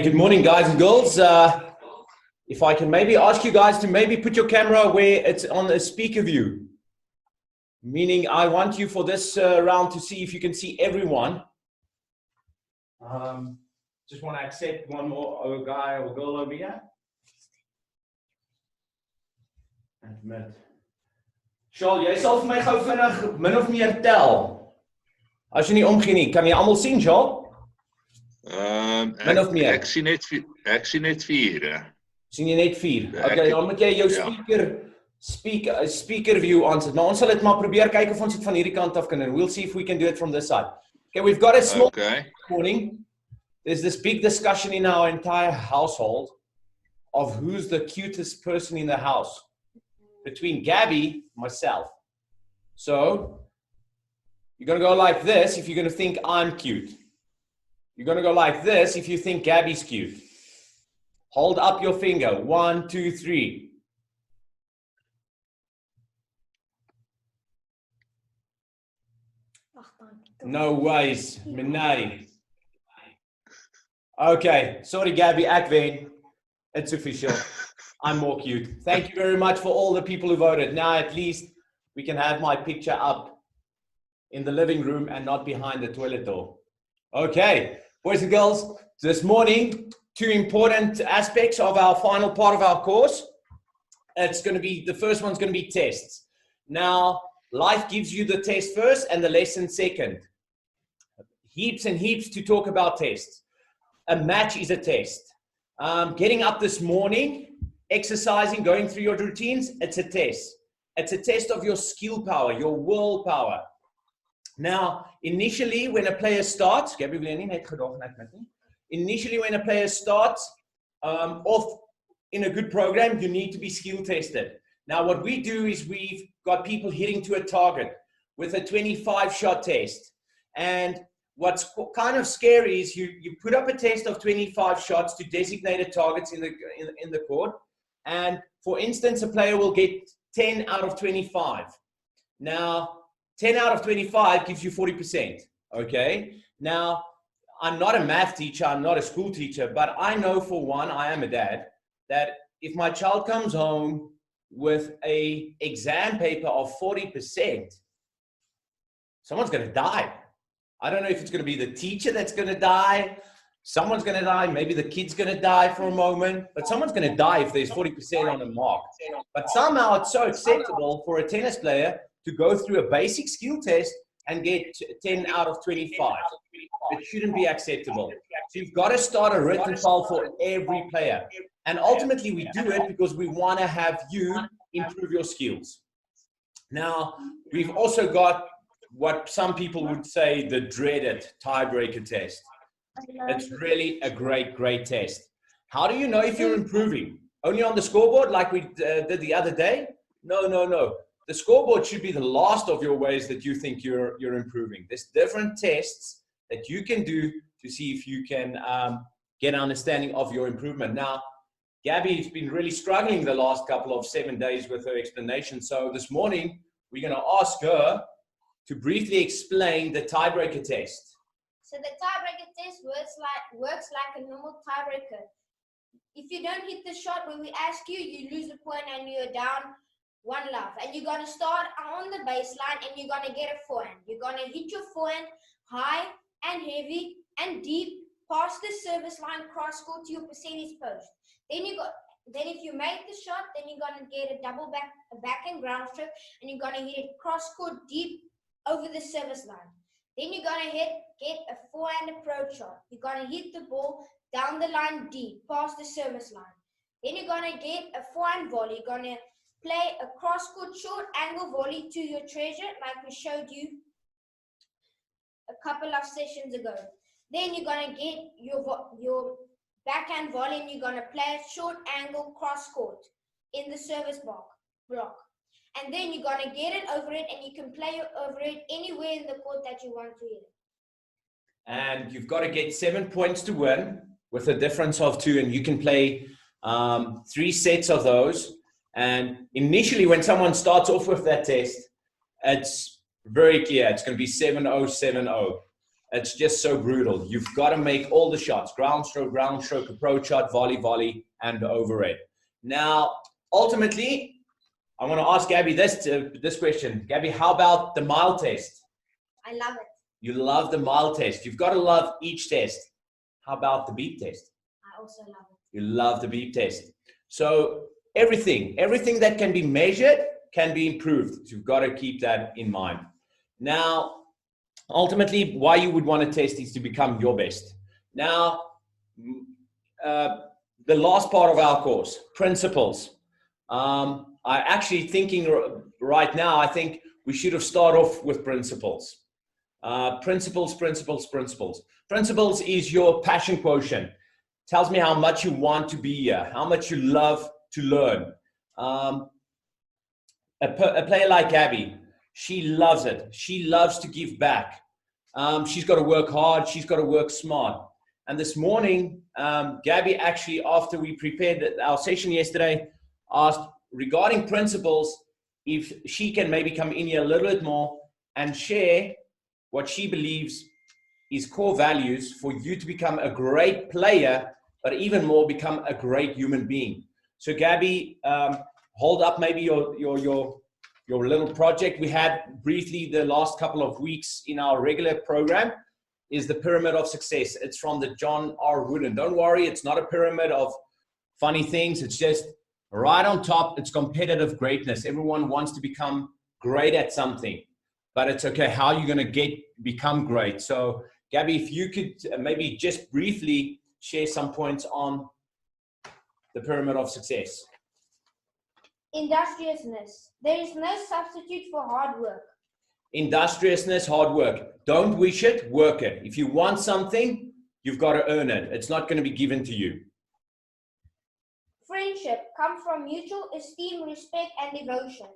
Good morning, guys and girls. If I can maybe ask you guys to maybe put your camera where it's on a speaker view. Meaning I want you for this round to see if you can see everyone. Just want to accept one more guy or girl over here. Admit. Charles, jy sal vir my gou vinnig min of meer tel. As jy nie omgee nie, kan jy almal sien, Charles? Min of meer. Ek sien net 4. Sien jy net 4? Okay, dan moet jy jou speaker view aansit. Maar ons sal dit maar probeer kyk of ons dit van hierdie kant af kan doen. We'll see if we can do it from this side. Okay, we've got a small morning. There's this big discussion in our entire household of who's the cutest person in the house between Gabby and myself. So you're going to go like this if you're going to think I'm cute. You're going to go like this if you think Gabby's cute. Hold up your finger. 1, 2, 3. No ways. Menai. Okay. Sorry, Gabby. Ek wen. It's official. I'm more cute. Thank you very much for all the people who voted. Now at least we can have my picture up in the living room and not behind the toilet door. Okay. Boys and girls, this morning, 2 important aspects of our final part of our course. It's going to be, the first one's going to be tests. Now, life gives you the test first and the lesson second. Heaps and heaps to talk about tests. A match is a test. Getting up this morning, exercising, going through your routines, it's a test. It's a test of your skill power, your willpower. Now, initially when a player starts, initially when a player starts off in a good program, you need to be skill tested. Now, what we do is we've got people hitting to a target with a 25-shot test. And what's kind of scary is you put up a test of 25 shots to designated targets in the court. And for instance, a player will get 10 out of 25. Now, 10 out of 25 gives you 40%, okay? Now, I'm not a math teacher, I'm not a school teacher, but I know for one, I am a dad, that if my child comes home with an exam paper of 40%, someone's gonna die. I don't know if it's gonna be the teacher that's gonna die, someone's gonna die, maybe the kid's gonna die for a moment, but someone's gonna die if there's 40% on a mark. But somehow it's so acceptable for a tennis player to go through a basic skill test and get 10 out of 25. It shouldn't be acceptable. So you've got to start a written file for every player. And ultimately we do it because we want to have you improve your skills. Now, we've also got what some people would say the dreaded tiebreaker test. It's really a great test. How do you know if you're improving? Only on the scoreboard like we did the other day? No. The scoreboard should be the last of your ways that you think you're improving. There's different tests that you can do to see if you can get an understanding of your improvement. Now, Gabby's been really struggling the last couple of 7 days with her explanation. So this morning, we're going to ask her to briefly explain the tiebreaker test. So the tiebreaker test works like a normal tiebreaker. If you don't hit the shot when we ask you, you lose the point and you're down 1 love. And you're going to start on the baseline and you're going to get a forehand. You're going to hit your forehand high and heavy and deep past the service line cross court to your percentage post. Then if you make the shot, then you're going to get a backhand ground stroke and you're going to hit it cross court deep over the service line. Then you're going to get a forehand approach shot. You're going to hit the ball down the line deep past the service line. Then you're going to get a forehand volley. You're going to play a cross-court short angle volley to your treasure like we showed you a couple of sessions ago. Then you're going to get your backhand volley and you're going to play a short angle cross-court in the service block. And then you're going to get it over it and you can play over it anywhere in the court that you want to hit it. And you've got to get 7 points to win with a difference of 2, and you can play 3 sets of those. And initially, when someone starts off with that test, it's very clear. It's going to be 7-0, 7-0. It's just so brutal. You've got to make all the shots: ground stroke, approach shot, volley, and overhead. Now, ultimately, I want to ask Gabby this question. Gabby, how about the mile test? I love it. You love the mile test. You've got to love each test. How about the beep test? I also love it. You love the beep test. So everything that can be measured can be improved. So you've got to keep that in mind. Now, ultimately, why you would want to test is to become your best. Now, the last part of our course, principles. I actually thinking right now, I think we should have started off with principles. Principles. Principles is your passion quotient. Tells me how much you want to be here, how much you love to learn. A player like Gabby, she loves it. She loves to give back. She's got to work hard. She's got to work smart. And this morning, Gabby actually, after we prepared our session yesterday, asked regarding principles, if she can maybe come in here a little bit more and share what she believes is core values for you to become a great player, but even more become a great human being. So Gabby, hold up maybe your little project we had briefly the last couple of weeks in our regular program is the Pyramid of Success. It's from the John R. Wooden. Don't worry, it's not a pyramid of funny things. It's just right on top. It's competitive greatness. Everyone wants to become great at something, but it's okay. How are you going to become great? So Gabby, if you could maybe just briefly share some points on the Pyramid of Success. Industriousness. There is no substitute for hard work. Industriousness, hard work. Don't wish it, work it. If you want something, you've got to earn it. It's not going to be given to you. Friendship comes from mutual esteem, respect, and devotion.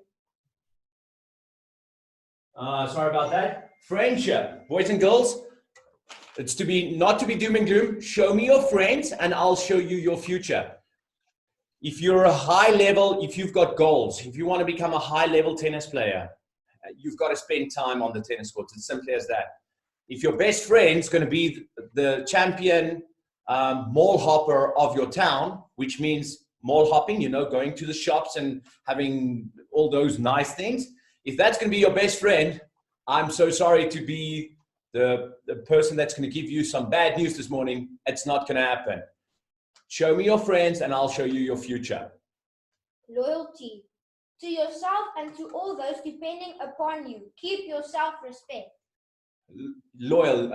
Sorry about that. Friendship, boys and girls. It's not to be doom and gloom. Show me your friends and I'll show you your future. If you're a high level, if you've got goals, if you want to become a high level tennis player, you've got to spend time on the tennis courts. It's simple as that. If your best friend's going to be the champion mall hopper of your town, which means mall hopping, going to the shops and having all those nice things. If that's going to be your best friend, I'm so sorry to be the person that's going to give you some bad news this morning. It's not going to happen. Show me your friends and I'll show you your future. Loyalty to yourself and to all those depending upon you. Keep your self-respect. Loyal.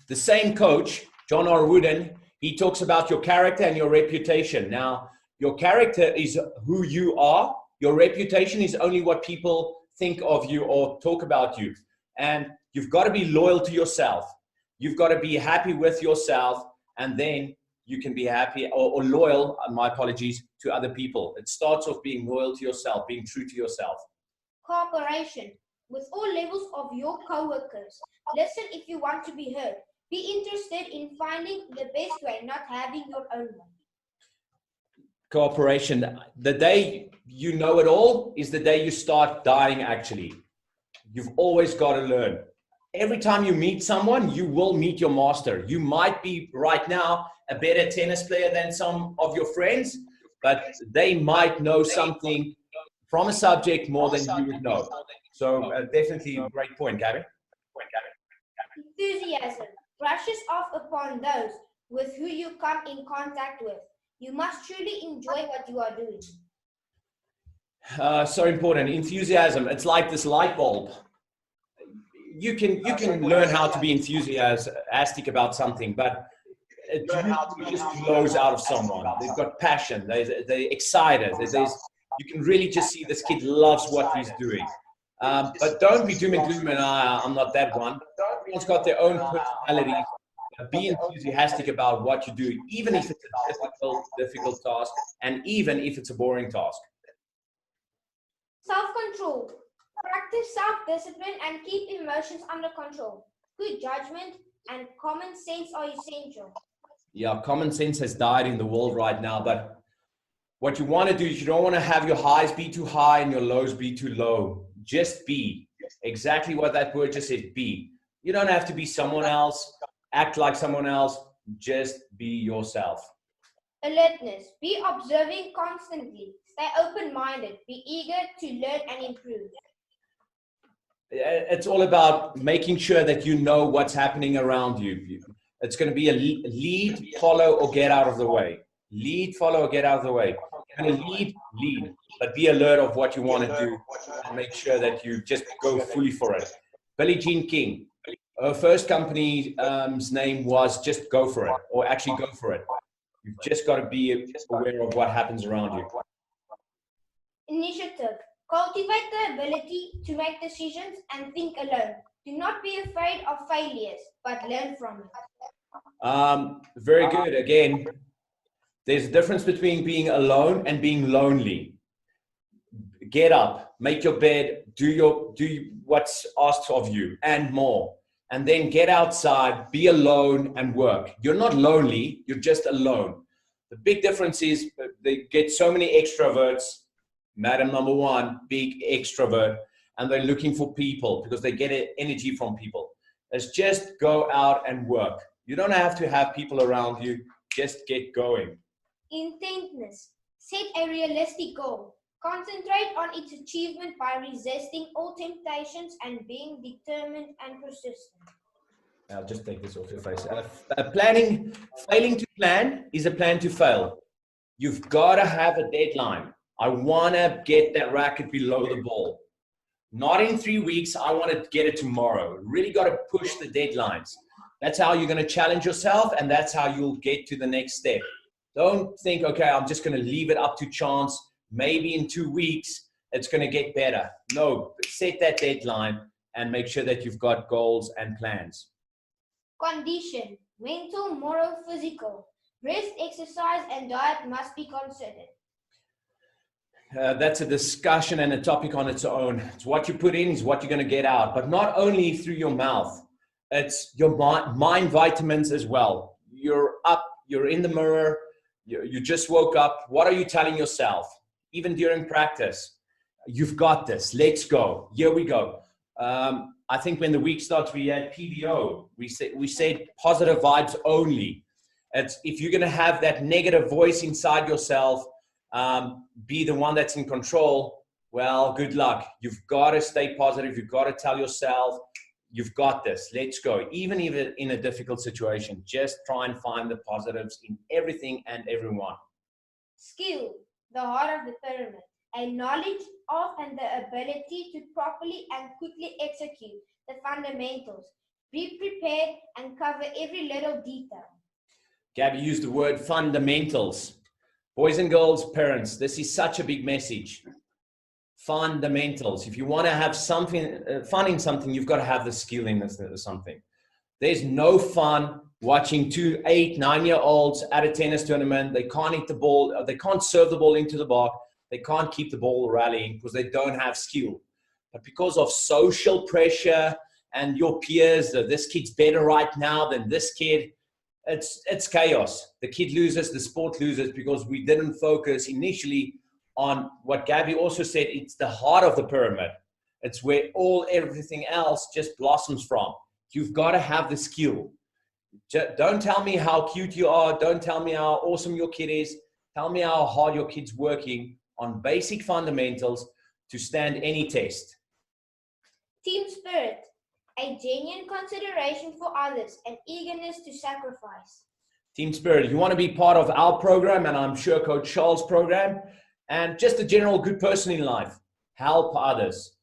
The same coach, John R. Wooden, he talks about your character and your reputation. Now, your character is who you are. Your reputation is only what people think of you or talk about you. And you've got to be loyal to yourself. You've got to be happy with yourself, and then you can be happy or loyal, my apologies, to other people. It starts off being loyal to yourself, being true to yourself. Cooperation with all levels of your co-workers. Listen if you want to be heard. Be interested in finding the best way, not having your own one. Cooperation. The day you know it all is the day you start dying, actually. You've always got to learn. Every time you meet someone, you will meet your master. You might be right now a better tennis player than some of your friends, but they might know something from a subject more than you would know. So definitely a great point, Gabby. Enthusiasm brushes off upon those with who you come in contact with. You must truly enjoy what you are doing. So important. Enthusiasm. It's like this light bulb. You can learn how to be enthusiastic about something, but it just flows out of someone. They've got passion. They're excited. You can really just see this kid loves what he's doing. But don't be doom and gloom, and I'm not that one. Everyone's got their own personality. Be enthusiastic about what you do, even if it's a difficult task, and even if it's a boring task. Self-control. Practice self-discipline and keep emotions under control. Good judgment and common sense are essential. Yeah, common sense has died in the world right now, but what you want to do is you don't want to have your highs be too high and your lows be too low. Just be. Exactly what that word just said, be. You don't have to be someone else, act like someone else, just be yourself. Alertness. Be observing constantly. Stay open-minded. Be eager to learn and improve. It's all about making sure that you know what's happening around you. It's going to be a lead, follow, or get out of the way. Lead, follow, or get out of the way. You're going to lead, but be alert of what you want to do and make sure that you just go fully for it. Billie Jean King, her first company's name was Just Go For It, or actually Go For It. You've just got to be aware of what happens around you. Initiative. Cultivate the ability to make decisions and think alone. Do not be afraid of failures, but learn from it. Very good. Again, there's a difference between being alone and being lonely. Get up, make your bed, do what's asked of you and more. And then get outside, be alone and work. You're not lonely, you're just alone. The big difference is they get so many extroverts. Madam number one, big extrovert, and they're looking for people because they get energy from people. It's just go out and work. You don't have to have people around you, just get going. Intentness. Set a realistic goal. Concentrate on its achievement by resisting all temptations and being determined and persistent. I'll just take this off your face. Failing to plan is a plan to fail. You've got to have a deadline. I want to get that racket below the ball. Not in 3 weeks, I want to get it tomorrow. Really got to push the deadlines. That's how you're going to challenge yourself, and that's how you'll get to the next step. Don't think, okay, I'm just going to leave it up to chance. Maybe in 2 weeks, it's going to get better. No, set that deadline and make sure that you've got goals and plans. Condition. Mental, moral, physical. Rest, exercise, and diet must be considered. That's a discussion and a topic on its own. It's what you put in is what you're going to get out, but not only through your mouth. It's your mind vitamins as well. You're up, you're in the mirror, you just woke up. What are you telling yourself? Even during practice, you've got this, let's go, here we go. I think when the week starts, we had PVO, we said positive vibes only. It's if you're going to have that negative voice inside yourself, be the one that's in control, well, good luck. You've got to stay positive. You've got to tell yourself, you've got this, let's go. Even in a difficult situation, just try and find the positives in everything and everyone. Skill, the heart of the pyramid. A knowledge of and the ability to properly and quickly execute the fundamentals. Be prepared and cover every little detail. Gabby used the word fundamentals. Boys and girls, parents, this is such a big message. Fundamentals. If you want to have something fun in something, you've got to have the skill in something. There's no fun watching 2 8, 9-year-olds at a tennis tournament. They can't hit the ball. They can't serve the ball into the bar. They can't keep the ball rallying because they don't have skill. But because of social pressure and your peers, this kid's better right now than this kid, it's chaos. The kid loses, the sport loses because we didn't focus initially on what Gabby also said. It's the heart of the pyramid. It's where everything else just blossoms from. You've got to have the skill. Don't tell me how cute you are. Don't tell me how awesome your kid is. Tell me how hard your kid's working on basic fundamentals to stand any test. Team spirit. A genuine consideration for others and eagerness to sacrifice. Team spirit. You want to be part of our program, and I'm sure Coach Charles' program, and just a general good person in life. Help others.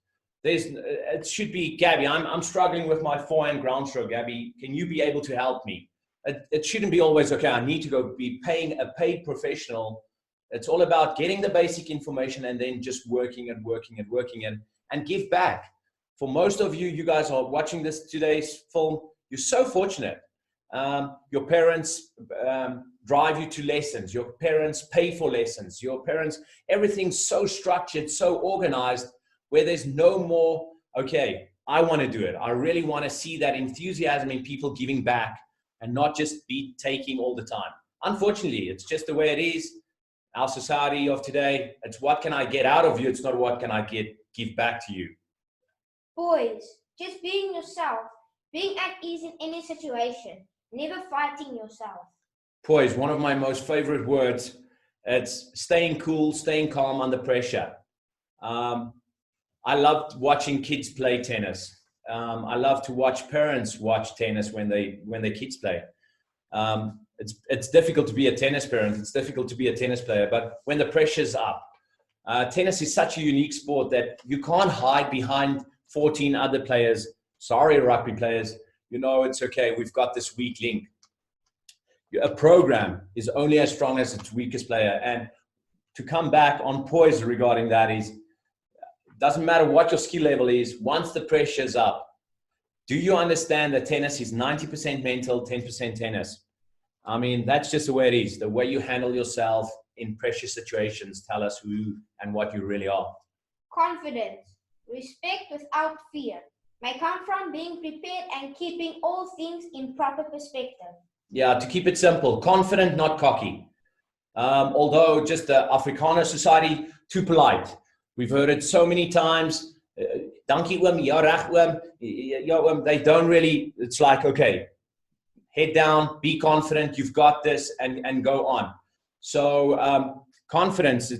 It should be, Gabby, I'm struggling with my forehand ground stroke. Gabby, can you be able to help me? It shouldn't be always, okay, I need to go be paying a paid professional. It's all about getting the basic information and then just working and give back. For most of you, you guys are watching today's film, you're so fortunate. Your parents drive you to lessons. Your parents pay for lessons. Your parents, everything's so structured, so organized, where there's no more, okay, I want to do it. I really want to see that enthusiasm in people giving back and not just be taking all the time. Unfortunately, it's just the way it is. Our society of today, it's what can I get out of you? It's not what can I give back to you. Boys, just being yourself, Being at ease in any situation. Never fighting yourself. Poise, one of my most favorite words. It's staying cool, staying calm under pressure. I love watching kids play tennis. I love to watch parents watch tennis when their kids play. It's difficult to be a tennis parent. It's difficult to be a tennis player. But when the pressure's up, tennis is such a unique sport that you can't hide behind 14 other players. Sorry, rugby players. You know, it's okay. We've got this weak link. A program is only as strong as its weakest player. And to come back on poise regarding that is, doesn't matter what your skill level is, once the pressure's up, do you understand that tennis is 90% mental, 10% tennis? I mean, that's just the way it is. The way you handle yourself in pressure situations tell us who and what you really are. Confidence. Respect without fear. May come from being prepared and keeping all things in proper perspective. Yeah, to keep it simple, confident, not cocky. Although just the Afrikaner society, too polite. We've heard it so many times. Dankie oom, ja reg oom, ja oom. They don't really, it's like, okay, head down, be confident, you've got this, and go on. So confidence,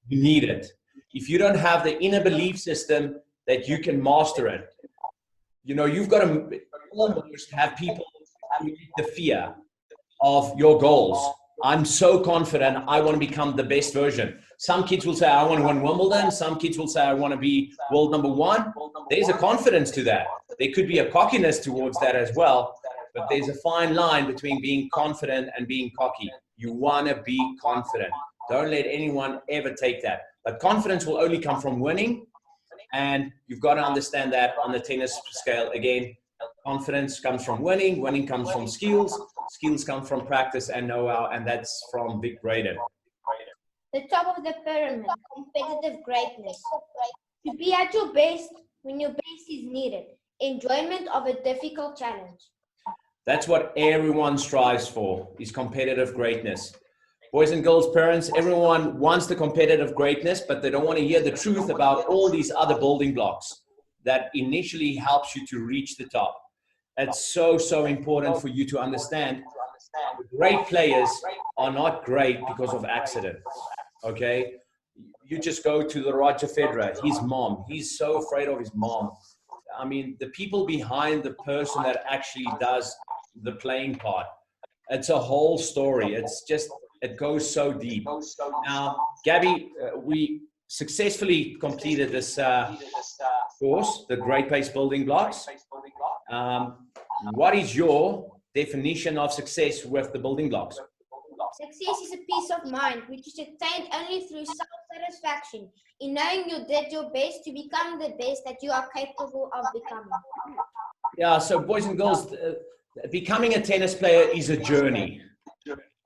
you need it. If you don't have the inner belief system that you can master it, you know, you've got to almost have people the fear of your goals. I'm so confident I want to become the best version. Some kids will say, I want to win Wimbledon. Some kids will say, I want to be world number one. There's a confidence to that. There could be a cockiness towards that as well, but there's a fine line between being confident and being cocky. You want to be confident. Don't let anyone ever take that. But confidence will only come from winning, and you've got to understand that on the tennis scale. Again, confidence comes from winning, winning comes from skills, skills come from practice and know-how, and that's from Vic Braden. The top of the pyramid, competitive greatness. To be at your best when your best is needed. Enjoyment of a difficult challenge. That's what everyone strives for, is competitive greatness. Boys and girls, parents, everyone wants the competitive greatness, but they don't want to hear the truth about all these other building blocks that initially helps you to reach the top. It's so important for you to understand. Great players are not great because of accidents, okay? You just go to the Roger Federer, his mom. He's so afraid of his mom. I mean, the people behind the person that actually does the playing part, it's a whole story. It's just, it goes so deep. Now, Gabby, we successfully completed this course, the Great Pace Building Blocks. What is your definition of success with the building blocks? Success is a peace of mind which is attained only through self-satisfaction in knowing you did your best to become the best that you are capable of becoming. Yeah, so boys and girls, becoming a tennis player is a journey.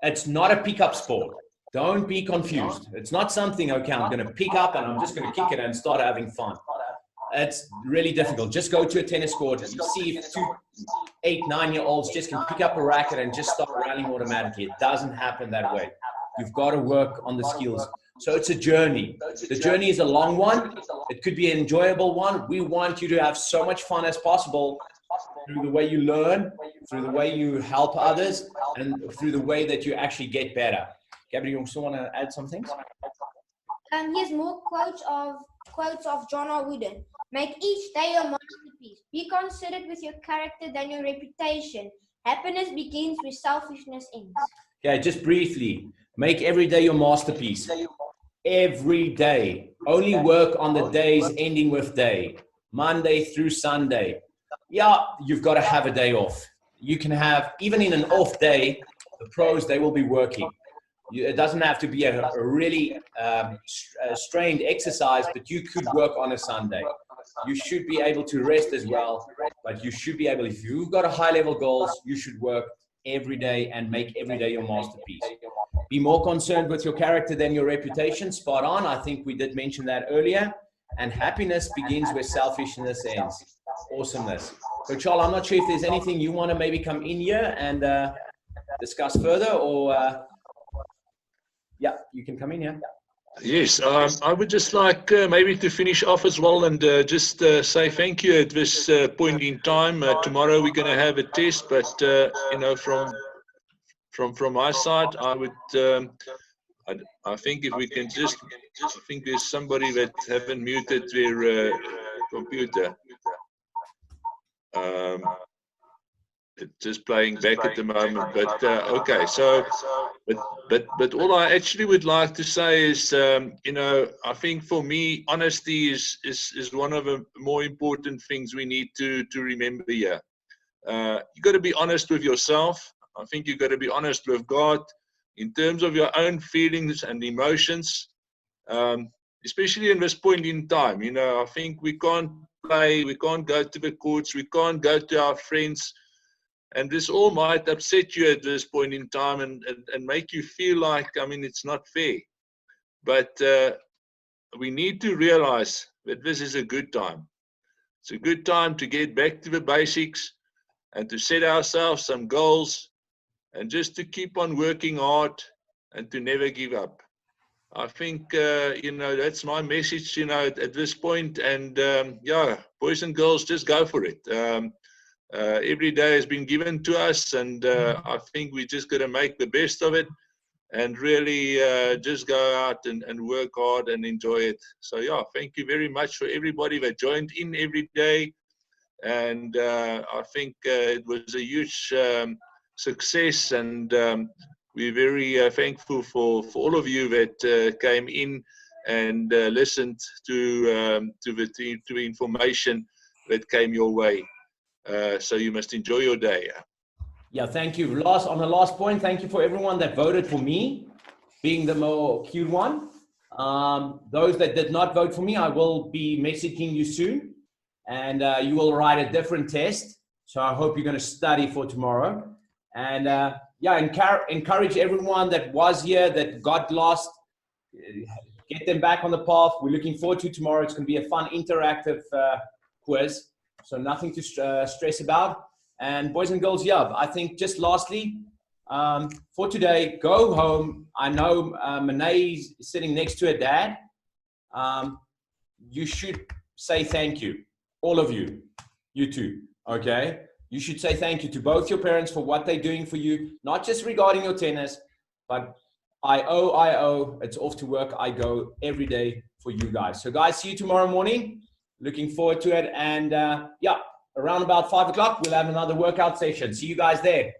It's not a pickup sport. Don't be confused. It's not something, okay, I'm going to pick up and I'm just going to kick it and start having fun. It's really difficult. Just go to a tennis court and you see if 2, 8, 9-year-olds just can pick up a racket and just start rallying automatically. It doesn't happen that way. You've got to work on the skills. So it's a journey. The journey is a long one. It could be an enjoyable one. We want you to have so much fun as possible through the way you learn, through the way you help others, and through the way that you actually get better. Gabby, you also want to add some things? Here's more quotes of John R. Wooden. Make each day your masterpiece. Be considerate with your character than your reputation. Happiness begins where selfishness ends. Okay, just briefly, make every day your masterpiece. Every day. Only work on the days ending with day. Monday through Sunday. Yeah, you've got to have a day off. You can have, even in an off day, the pros, they will be working. It doesn't have to be a really strained exercise, but you could work on a Sunday. You should be able to rest as well, but you should be able, if you've got a high-level goals, you should work every day and make every day your masterpiece. Be more concerned with your character than your reputation. Spot on. I think we did mention that earlier. And happiness begins where selfishness ends. Awesomeness. So, Charles, I'm not sure if there's anything you want to maybe come in here and discuss further, or yeah, you can come in here. Yes, I would just like maybe to finish off as well and just say thank you at this point in time. Tomorrow we're going to have a test, but you know, from my side, I would. I think if we can just, I think there's somebody that haven't muted their computer. It's just playing back at the moment, but okay. So, but all I actually would like to say is, you know, I think for me, honesty is one of the more important things we need to remember here. You got to be honest with yourself. I think you got to be honest with God in terms of your own feelings and emotions, especially in this point in time. You know, I think we can't play, we can't go to the courts, we can't go to our friends. And this all might upset you at this point in time and make you feel like, I mean, it's not fair. But we need to realize that this is a good time. It's a good time to get back to the basics and to set ourselves some goals and just to keep on working hard and to never give up. I think, you know, that's my message, you know, at this point. And yeah, boys and girls, just go for it. Every day has been given to us, and I think we just got to make the best of it and really just go out and work hard and enjoy it. So yeah, thank you very much for everybody that joined in every day. And I think it was a huge success, and we're very thankful for all of you that came in and listened to the information that came your way. So you must enjoy your day. Yeah, thank you. On the last point, thank you for everyone that voted for me, being the more cute one. Those that did not vote for me, I will be messaging you soon, and you will write a different test. So I hope you're going to study for tomorrow. And yeah, encourage everyone that was here, that got lost, get them back on the path. We're looking forward to tomorrow. It's going to be a fun, interactive quiz. So nothing to stress about. And boys and girls, yeah, I think just lastly, for today, go home. I know Monet is sitting next to her dad. You should say thank you, all of you, you two, okay? You should say thank you to both your parents for what they're doing for you, not just regarding your tennis, but I owe, it's off to work, I go every day for you guys. So guys, see you tomorrow morning. Looking forward to it. And yeah, around about 5 o'clock, we'll have another workout session. See you guys there.